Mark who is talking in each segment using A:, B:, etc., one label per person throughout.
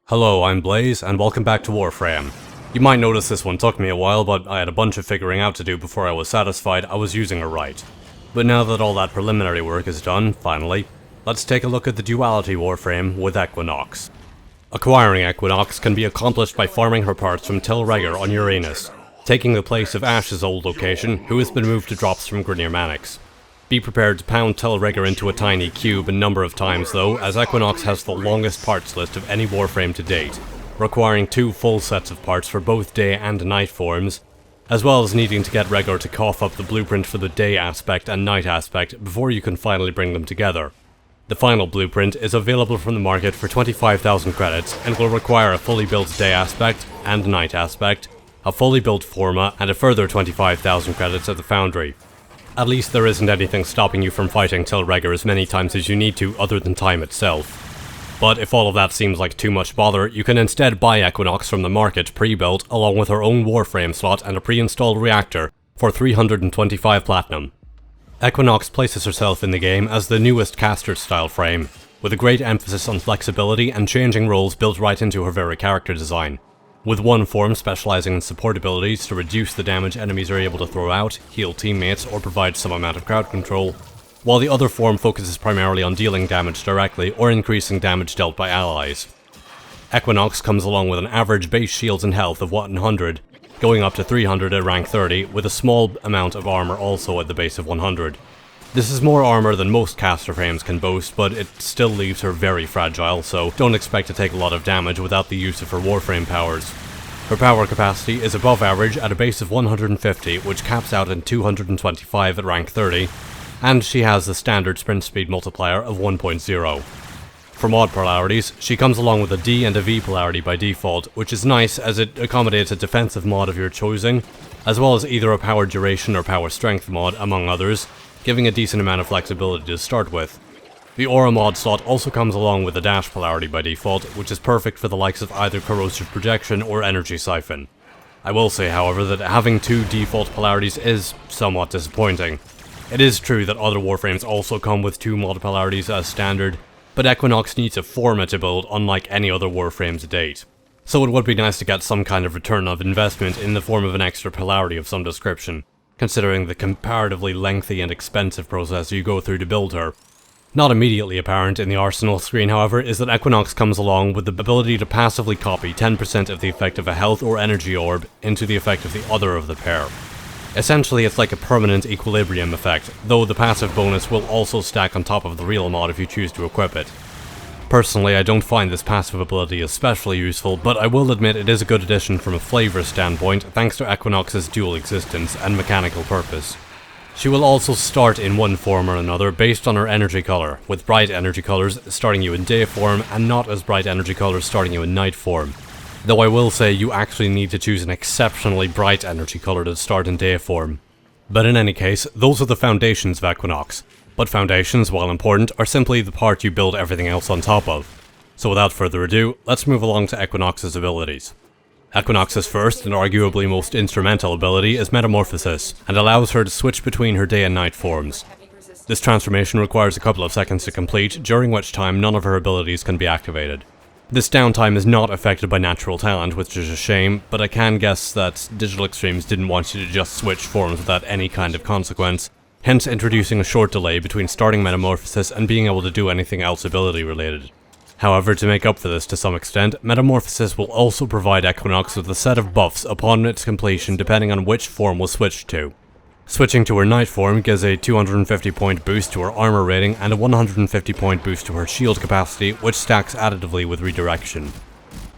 A: Hello, I'm Blaze, and welcome back to Warframe. You might notice this one took me a while, but I had a bunch of figuring out to do before I was satisfied I was using it right. But now that all that preliminary work is done, finally, let's take a look at the duality Warframe with Equinox. Acquiring Equinox can be accomplished by farming her parts from Tilregger on Uranus, taking the place of Ash's old location, who has been moved to drops from Grineer Manix. Be prepared to pound Tilregger into a tiny cube a number of times though, as Equinox has the longest parts list of any Warframe to date, requiring 2 full sets of parts for both day and night forms, as well as needing to get Regor to cough up the blueprint for the day aspect and night aspect before you can finally bring them together. The final blueprint is available from the market for 25,000 credits and will require a fully built day aspect and night aspect, a fully built forma, and a further 25,000 credits at the foundry. At least there isn't anything stopping you from fighting Tilregger as many times as you need to other than time itself. But if all of that seems like too much bother, you can instead buy Equinox from the market pre-built along with her own Warframe slot and a pre-installed reactor for 325 platinum. Equinox places herself in the game as the newest caster style frame, with a great emphasis on flexibility and changing roles built right into her very character design, with one form specializing in support abilities to reduce the damage enemies are able to throw out, heal teammates, or provide some amount of crowd control, while the other form focuses primarily on dealing damage directly or increasing damage dealt by allies. Equinox comes along with an average base shields and health of 100, going up to 300 at rank 30, with a small amount of armor also at the base of 100. This is more armor than most caster frames can boast, but it still leaves her very fragile, so don't expect to take a lot of damage without the use of her Warframe powers. Her power capacity is above average at a base of 150, which caps out at 225 at rank 30, and she has the standard sprint speed multiplier of 1.0. For mod polarities, she comes along with a D and a V polarity by default, which is nice as it accommodates a defensive mod of your choosing, as well as either a power duration or power strength mod, among others, giving a decent amount of flexibility to start with. The Aura mod slot also comes along with a dash polarity by default, which is perfect for the likes of either corrosive projection or energy siphon. I will say, however, that having 2 default polarities is somewhat disappointing. It is true that other Warframes also come with 2 mod polarities as standard, but Equinox needs a forma to build unlike any other Warframe to date. So it would be nice to get some kind of return of investment in the form of an extra polarity of some description, considering the comparatively lengthy and expensive process you go through to build her. Not immediately apparent in the arsenal screen, however, is that Equinox comes along with the ability to passively copy 10% of the effect of a health or energy orb into the effect of the other of the pair. Essentially, it's like a permanent equilibrium effect, though the passive bonus will also stack on top of the real mod if you choose to equip it. Personally, I don't find this passive ability especially useful, but I will admit it is a good addition from a flavor standpoint thanks to Equinox's dual existence and mechanical purpose. She will also start in one form or another based on her energy color, with bright energy colors starting you in day form and not as bright energy colors starting you in night form. Though I will say you actually need to choose an exceptionally bright energy color to start in day form. But in any case, those are the foundations of Equinox. But foundations, while important, are simply the part you build everything else on top of. So without further ado, let's move along to Equinox's abilities. Equinox's first and arguably most instrumental ability is Metamorphosis, and allows her to switch between her day and night forms. This transformation requires a couple of seconds to complete, during which time none of her abilities can be activated. This downtime is not affected by natural talent, which is a shame, but I can guess that Digital Extremes didn't want you to just switch forms without any kind of consequence, hence introducing a short delay between starting Metamorphosis and being able to do anything else ability related. However, to make up for this to some extent, Metamorphosis will also provide Equinox with a set of buffs upon its completion depending on which form was switched to. Switching to her night form gives a 250 point boost to her armor rating and a 150 point boost to her shield capacity, which stacks additively with redirection.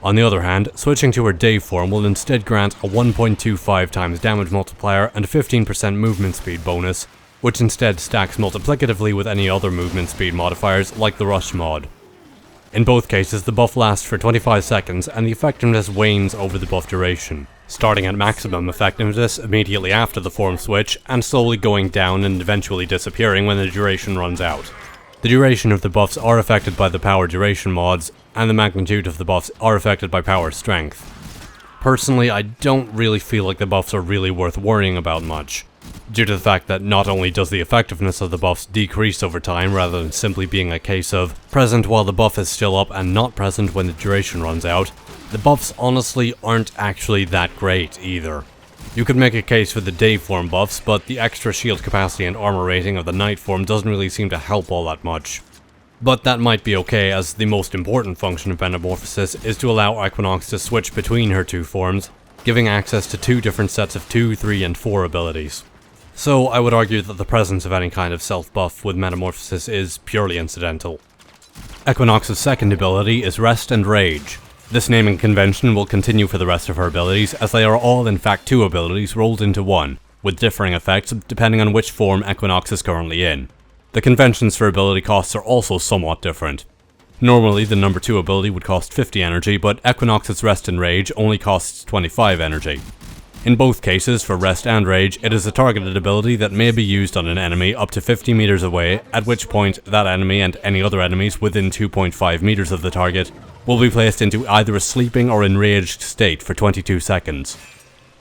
A: On the other hand, switching to her day form will instead grant a 1.25 times damage multiplier and a 15% movement speed bonus, which instead stacks multiplicatively with any other movement speed modifiers like the Rush mod. In both cases, the buff lasts for 25 seconds and the effectiveness wanes over the buff duration, starting at maximum effectiveness immediately after the form switch and slowly going down and eventually disappearing when the duration runs out. The duration of the buffs are affected by the power duration mods, and the magnitude of the buffs are affected by power strength. Personally, I don't really feel like the buffs are really worth worrying about much. due to the fact that not only does the effectiveness of the buffs decrease over time rather than simply being a case of present while the buff is still up and not present when the duration runs out, the buffs honestly aren't actually that great either. You could make a case for the day form buffs, but the extra shield capacity and armor rating of the night form doesn't really seem to help all that much. But that might be okay, as the most important function of Metamorphosis is to allow Equinox to switch between her two forms, giving access to two different sets of 2, 3, and 4 abilities. So I would argue that the presence of any kind of self-buff with Metamorphosis is purely incidental. Equinox's second ability is Rest and Rage. This naming convention will continue for the rest of her abilities, as they are all in fact 2 abilities rolled into one, with differing effects depending on which form Equinox is currently in. The conventions for ability costs are also somewhat different. Normally, the number 2 ability would cost 50 energy, but Equinox's Rest and Rage only costs 25 energy. In both cases, for Rest and Rage, it is a targeted ability that may be used on an enemy up to 50 meters away, at which point that enemy and any other enemies within 2.5 meters of the target will be placed into either a sleeping or enraged state for 22 seconds.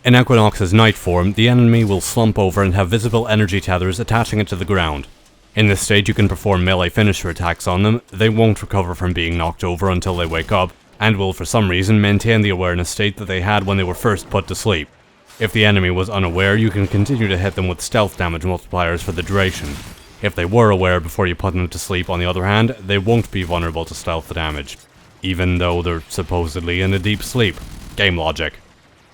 A: In Equinox's night form, the enemy will slump over and have visible energy tethers attaching it to the ground. In this stage you can perform melee finisher attacks on them. They won't recover from being knocked over until they wake up, and will for some reason maintain the awareness state that they had when they were first put to sleep. If the enemy was unaware, you can continue to hit them with stealth damage multipliers for the duration. If they were aware before you put them to sleep, on the other hand, they won't be vulnerable to stealth damage, even though they're supposedly in a deep sleep. Game logic.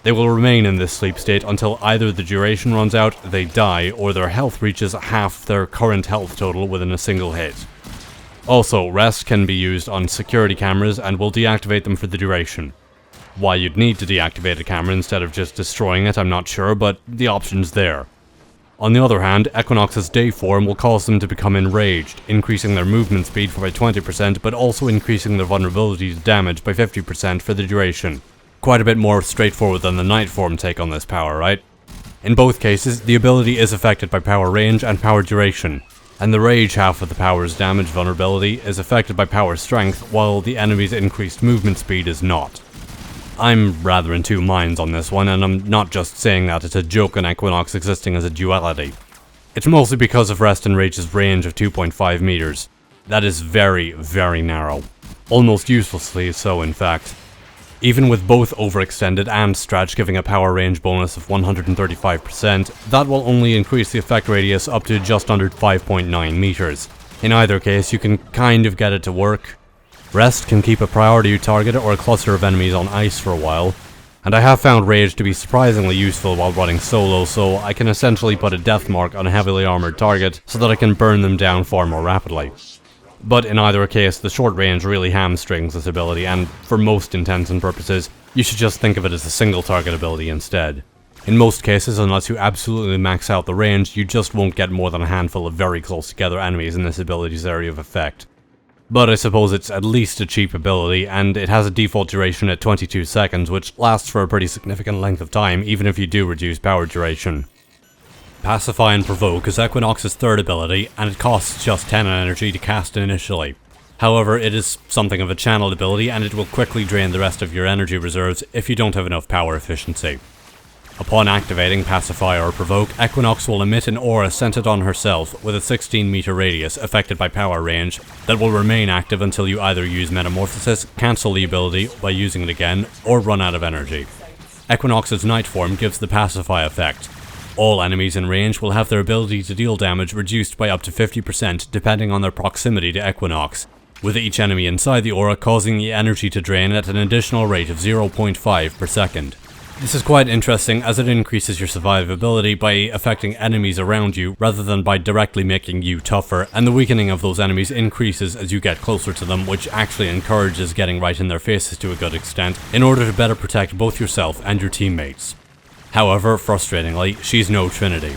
A: They will remain in this sleep state until either the duration runs out, they die, or their health reaches half their current health total within a single hit. Also, Rest can be used on security cameras and will deactivate them for the duration. Why you'd need to deactivate a camera instead of just destroying it, I'm not sure, but the option's there. On the other hand, Equinox's day form will cause them to become enraged, increasing their movement speed by 20%, but also increasing their vulnerability to damage by 50% for the duration. Quite a bit more straightforward than the night form take on this power, right? In both cases, the ability is affected by power range and power duration, and the rage half of the power's damage vulnerability is affected by power strength, while the enemy's increased movement speed is not. I'm rather in two minds on this one, and I'm not just saying that it's a joke on Equinox existing as a duality. It's mostly because of Rest and Rage's range of 2.5 meters. That is very, very narrow. Almost uselessly so, in fact. Even with both overextended and stretch giving a power range bonus of 135%, that will only increase the effect radius up to just under 5.9 meters. In either case, you can kind of get it to work. Rest can keep a priority target or a cluster of enemies on ice for a while, and I have found Rage to be surprisingly useful while running solo, so I can essentially put a death mark on a heavily armored target so that I can burn them down far more rapidly. But in either case, the short range really hamstrings this ability, and for most intents and purposes, you should just think of it as a single target ability instead. In most cases, unless you absolutely max out the range, you just won't get more than a handful of very close together enemies in this ability's area of effect. But I suppose it's at least a cheap ability, and it has a default duration at 22 seconds, which lasts for a pretty significant length of time, even if you do reduce power duration. Pacify and Provoke is Equinox's third ability, and it costs just 10 energy to cast initially. However, it is something of a channeled ability, and it will quickly drain the rest of your energy reserves if you don't have enough power efficiency. Upon activating Pacify or Provoke, Equinox will emit an aura centered on herself with a 16-meter radius affected by power range that will remain active until you either use Metamorphosis, cancel the ability by using it again, or run out of energy. Equinox's night form gives the Pacify effect. All enemies in range will have their ability to deal damage reduced by up to 50% depending on their proximity to Equinox, with each enemy inside the aura causing the energy to drain at an additional rate of 0.5 per second. This is quite interesting as it increases your survivability by affecting enemies around you rather than by directly making you tougher, and the weakening of those enemies increases as you get closer to them, which actually encourages getting right in their faces to a good extent in order to better protect both yourself and your teammates. However, frustratingly, she's no Trinity.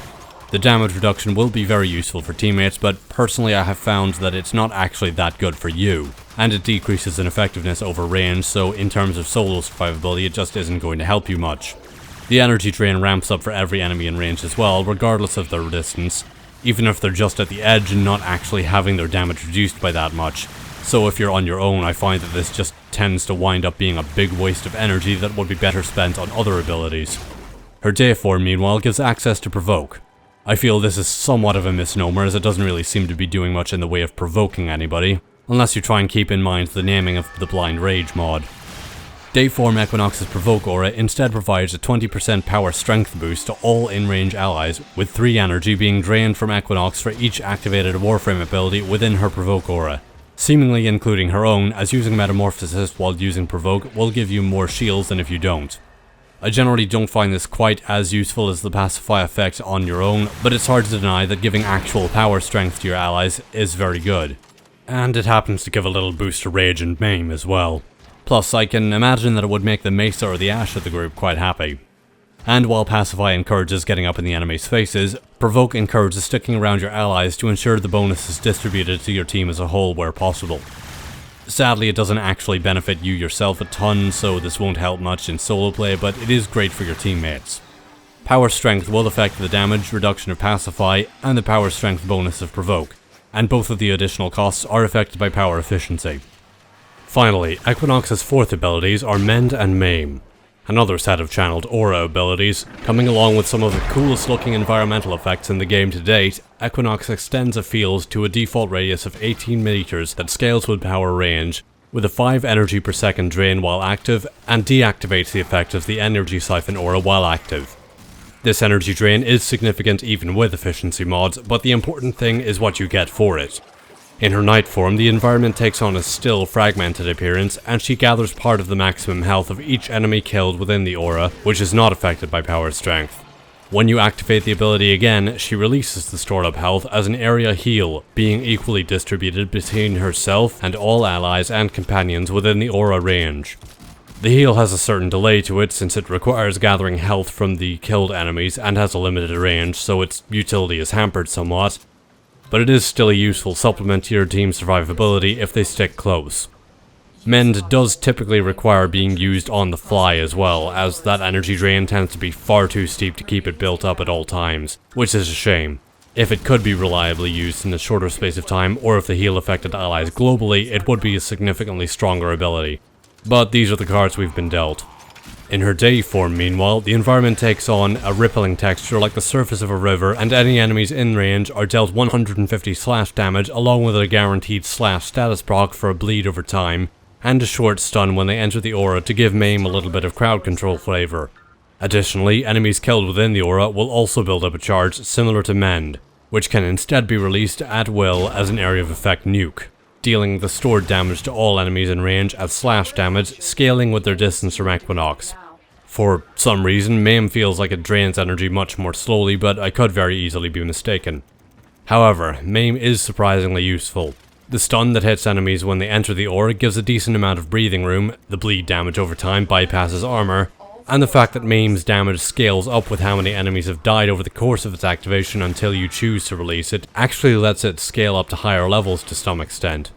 A: The damage reduction will be very useful for teammates, but personally I have found that it's not actually that good for you, and it decreases in effectiveness over range, so in terms of solo survivability it just isn't going to help you much. The energy drain ramps up for every enemy in range as well, regardless of their distance, even if they're just at the edge and not actually having their damage reduced by that much. So if you're on your own, I find that this just tends to wind up being a big waste of energy that would be better spent on other abilities. Her day form, meanwhile, gives access to Provoke. I feel this is somewhat of a misnomer, as it doesn't really seem to be doing much in the way of provoking anybody, unless you try and keep in mind the naming of the Blind Rage mod. Dayform Equinox's Provoke aura instead provides a 20% power strength boost to all in-range allies, with 3 energy being drained from Equinox for each activated Warframe ability within her Provoke aura, seemingly including her own, as using Metamorphosis while using Provoke will give you more shields than if you don't. I generally don't find this quite as useful as the Pacify effect on your own, but it's hard to deny that giving actual power strength to your allies is very good. And it happens to give a little boost to Rage and Maim as well. Plus, I can imagine that it would make the Mesa or the Ashe of the group quite happy. And while Pacify encourages getting up in the enemy's faces, Provoke encourages sticking around your allies to ensure the bonus is distributed to your team as a whole where possible. Sadly, it doesn't actually benefit you yourself a ton, so this won't help much in solo play, but it is great for your teammates. Power Strength will affect the damage reduction of Pacify and the Power Strength bonus of Provoke, and both of the additional costs are affected by power efficiency. Finally, Equinox's 4th abilities are Mend and Maim, another set of channeled aura abilities. Coming along with some of the coolest looking environmental effects in the game to date, Equinox extends a field to a default radius of 18 meters that scales with power range, with a 5 energy per second drain while active, and deactivates the effect of the energy siphon aura while active. This energy drain is significant even with efficiency mods, but the important thing is what you get for it. In her night form, the environment takes on a still, fragmented appearance, and she gathers part of the maximum health of each enemy killed within the aura, which is not affected by power strength. When you activate the ability again, she releases the stored up health as an area heal, being equally distributed between herself and all allies and companions within the aura range. The heal has a certain delay to it since it requires gathering health from the killed enemies and has a limited range, so its utility is hampered somewhat. But it is still a useful supplement to your team's survivability if they stick close. Mend does typically require being used on the fly as well, as that energy drain tends to be far too steep to keep it built up at all times, which is a shame. If it could be reliably used in a shorter space of time, or if the heal affected allies globally, it would be a significantly stronger ability. But these are the cards we've been dealt. In her day form, meanwhile, the environment takes on a rippling texture like the surface of a river, and any enemies in range are dealt 150 slash damage along with a guaranteed slash status proc for a bleed over time, and a short stun when they enter the aura to give Maim a little bit of crowd control flavor. Additionally, enemies killed within the aura will also build up a charge similar to Mend, which can instead be released at will as an area of effect nuke, dealing the stored damage to all enemies in range as slash damage, scaling with their distance from Equinox. For some reason, Maim feels like it drains energy much more slowly, but I could very easily be mistaken. However, Maim is surprisingly useful. The stun that hits enemies when they enter the aura gives a decent amount of breathing room, the bleed damage over time bypasses armor, and the fact that Maim's damage scales up with how many enemies have died over the course of its activation until you choose to release it actually lets it scale up to higher levels to some extent.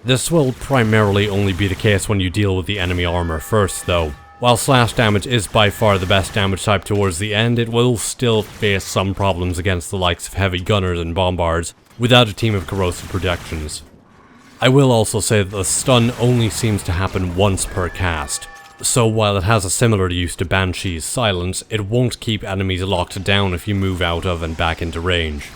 A: This will primarily only be the case when you deal with the enemy armor first though. While slash damage is by far the best damage type towards the end, it will still face some problems against the likes of heavy gunners and bombards without a team of corrosive protections. I will also say that the stun only seems to happen once per cast, so while it has a similar use to Banshee's Silence, it won't keep enemies locked down if you move out of and back into range.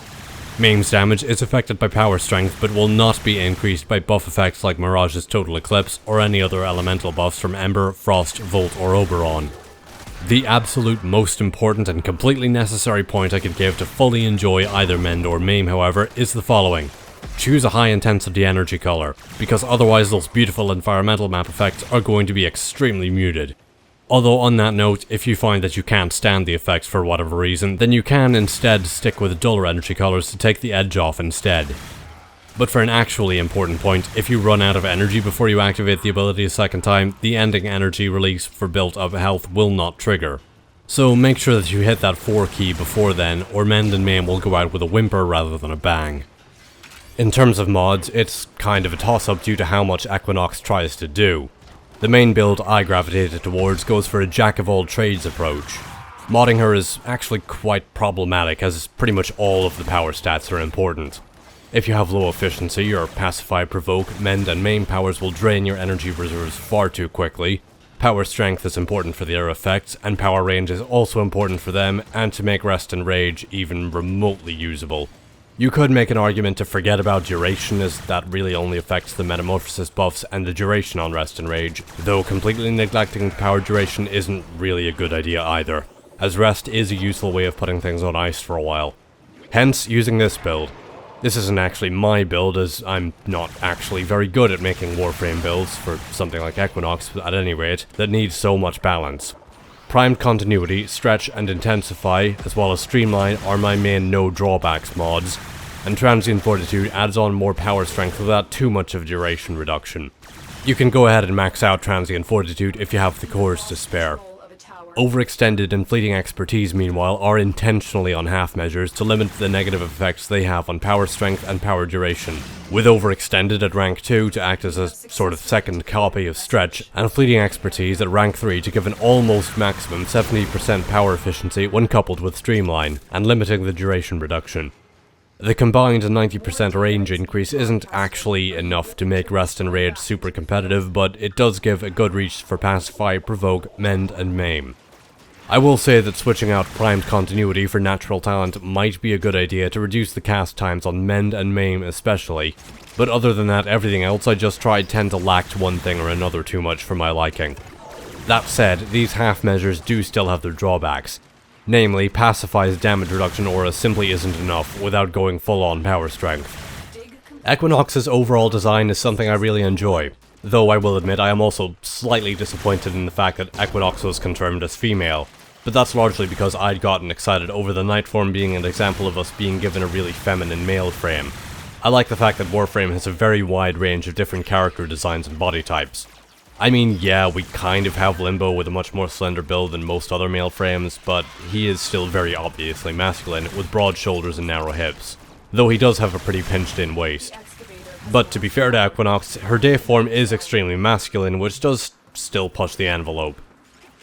A: Maim's damage is affected by power strength, but will not be increased by buff effects like Mirage's Total Eclipse or any other elemental buffs from Ember, Frost, Volt, or Oberon. The absolute most important and completely necessary point I could give to fully enjoy either Mend or Maim, however, is the following. Choose a high intensity energy color, because otherwise those beautiful environmental map effects are going to be extremely muted. Although on that note, if you find that you can't stand the effects for whatever reason, then you can instead stick with duller energy colors to take the edge off instead. But for an actually important point, if you run out of energy before you activate the ability a second time, the ending energy release for built up health will not trigger. So make sure that you hit that 4 key before then, or Mend and Maim will go out with a whimper rather than a bang. In terms of mods, it's kind of a toss-up due to how much Equinox tries to do. The main build I gravitated towards goes for a jack-of-all-trades approach. Modding her is actually quite problematic, as pretty much all of the power stats are important. If you have low efficiency, your Pacify, Provoke, Mend and Maim powers will drain your energy reserves far too quickly, Power strength is important for their effects, and power range is also important for them, and to make Rest and Rage even remotely usable. You could make an argument to forget about duration, as that really only affects the metamorphosis buffs and the duration on Rest and Rage, though completely neglecting power duration isn't really a good idea either, as Rest is a useful way of putting things on ice for a while. Hence, using this build. This isn't actually my build, as I'm not actually very good at making Warframe builds for something like Equinox, at any rate, that needs so much balance. Primed Continuity, Stretch and Intensify, as well as Streamline are my main no drawbacks mods, and Transient Fortitude adds on more power strength without too much of duration reduction. You can go ahead and max out Transient Fortitude if you have the cores to spare. Overextended and Fleeting Expertise, meanwhile, are intentionally on half measures to limit the negative effects they have on power strength and power duration, with Overextended at rank 2 to act as a sort of second copy of Stretch, and Fleeting Expertise at rank 3 to give an almost maximum 70% power efficiency when coupled with Streamline, and limiting the duration reduction. The combined 90% range increase isn't actually enough to make Rest and Rage super competitive, but it does give a good reach for Pacify, Provoke, Mend, and Maim. I will say that switching out Primed Continuity for Natural Talent might be a good idea to reduce the cast times on Mend and Maim especially, but other than that, everything else I just tried tend to lack one thing or another too much for my liking. That said, these half measures do still have their drawbacks. Namely, Pacify's damage reduction aura simply isn't enough without going full on power strength. Equinox's overall design is something I really enjoy, though I will admit I am also slightly disappointed in the fact that Equinox was confirmed as female. But that's largely because I'd gotten excited over the Night form being an example of us being given a really feminine male frame. I like the fact that Warframe has a very wide range of different character designs and body types. I mean, yeah, we kind of have Limbo with a much more slender build than most other male frames, but he is still very obviously masculine, with broad shoulders and narrow hips, though he does have a pretty pinched-in waist. But to be fair to Equinox, her day form is extremely masculine, which does still push the envelope.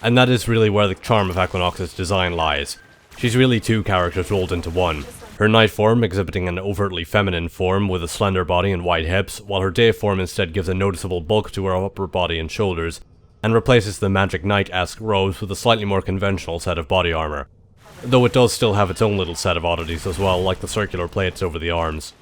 A: And that is really where the charm of Equinox's design lies. She's really two characters rolled into one. Her night form exhibiting an overtly feminine form with a slender body and wide hips, while her day form instead gives a noticeable bulk to her upper body and shoulders, and replaces the Magic Knight-esque robes with a slightly more conventional set of body armor. Though it does still have its own little set of oddities as well, like the circular plates over the arms.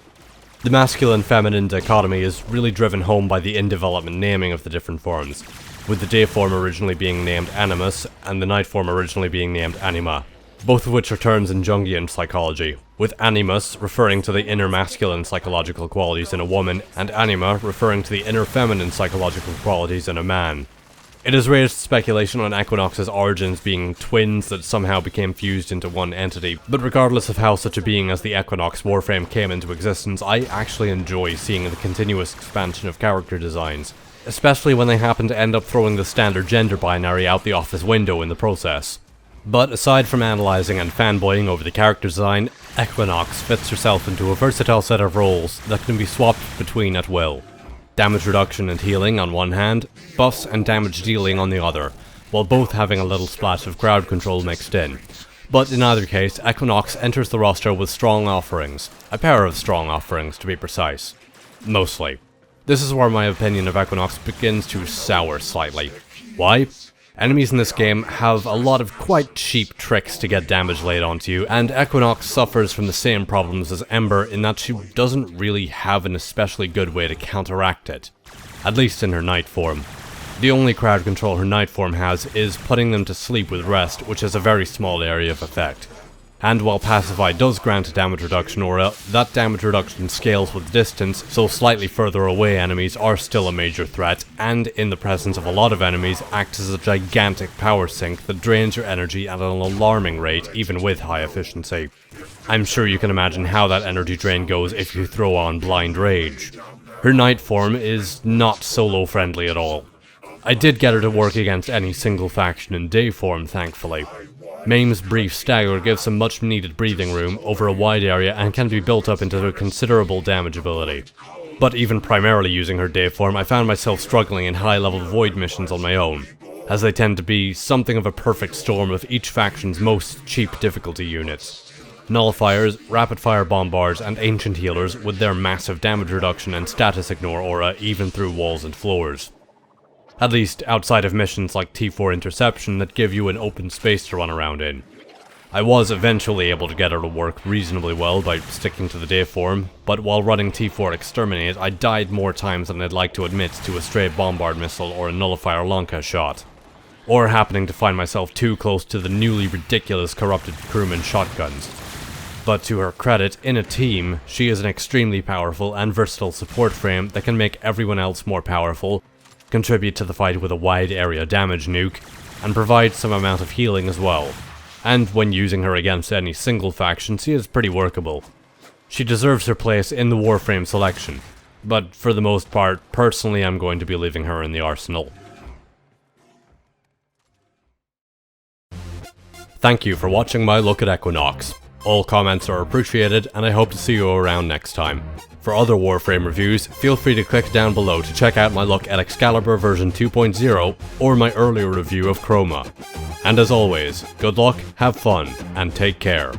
A: The masculine-feminine dichotomy is really driven home by the in-development naming of the different forms, with the day form originally being named Animus, and the night form originally being named Anima, both of which are terms in Jungian psychology, with Animus referring to the inner masculine psychological qualities in a woman, and Anima referring to the inner feminine psychological qualities in a man. It has raised speculation on Equinox's origins being twins that somehow became fused into one entity, but regardless of how such a being as the Equinox Warframe came into existence, I actually enjoy seeing the continuous expansion of character designs, especially when they happen to end up throwing the standard gender binary out the office window in the process. But aside from analysing and fanboying over the character design, Equinox fits herself into a versatile set of roles that can be swapped between at will. Damage reduction and healing on one hand, buffs and damage dealing on the other, while both having a little splash of crowd control mixed in. But in either case, Equinox enters the roster with strong offerings. A pair of strong offerings, to be precise. Mostly. This is where my opinion of Equinox begins to sour slightly. Why? Enemies in this game have a lot of quite cheap tricks to get damage laid onto you, and Equinox suffers from the same problems as Ember in that she doesn't really have an especially good way to counteract it. At least in her night form. The only crowd control her night form has is putting them to sleep with rest, which has a very small area of effect. And while Pacify does grant a damage reduction aura, that damage reduction scales with distance, so slightly further away enemies are still a major threat, and in the presence of a lot of enemies acts as a gigantic power sink that drains your energy at an alarming rate, even with high efficiency. I'm sure you can imagine how that energy drain goes if you throw on Blind Rage. Her night form is not solo friendly at all. I did get her to work against any single faction in day form, thankfully. Maim's brief stagger gives some much needed breathing room over a wide area and can be built up into a considerable damage ability. But even primarily using her day form, I found myself struggling in high level void missions on my own, as they tend to be something of a perfect storm of each faction's most cheap difficulty units. Nullifiers, rapid fire bombards, and ancient healers with their massive damage reduction and status ignore aura even through walls and floors. At least outside of missions like T4 Interception that give you an open space to run around in. I was eventually able to get her to work reasonably well by sticking to the day form, but while running T4 Exterminate, I died more times than I'd like to admit to a stray bombard missile or a nullifier Lanka shot. Or happening to find myself too close to the newly ridiculous corrupted crewman shotguns. But to her credit, in a team, she is an extremely powerful and versatile support frame that can make everyone else more powerful, contribute to the fight with a wide area damage nuke, and provide some amount of healing as well. And when using her against any single faction, she is pretty workable. She deserves her place in the Warframe selection, but for the most part, personally I'm going to be leaving her in the arsenal. Thank you for watching my look at Equinox. All comments are appreciated, and I hope to see you around next time. For other Warframe reviews, feel free to click down below to check out my look at Excalibur version 2.0 or my earlier review of Chroma. And as always, good luck, have fun, and take care.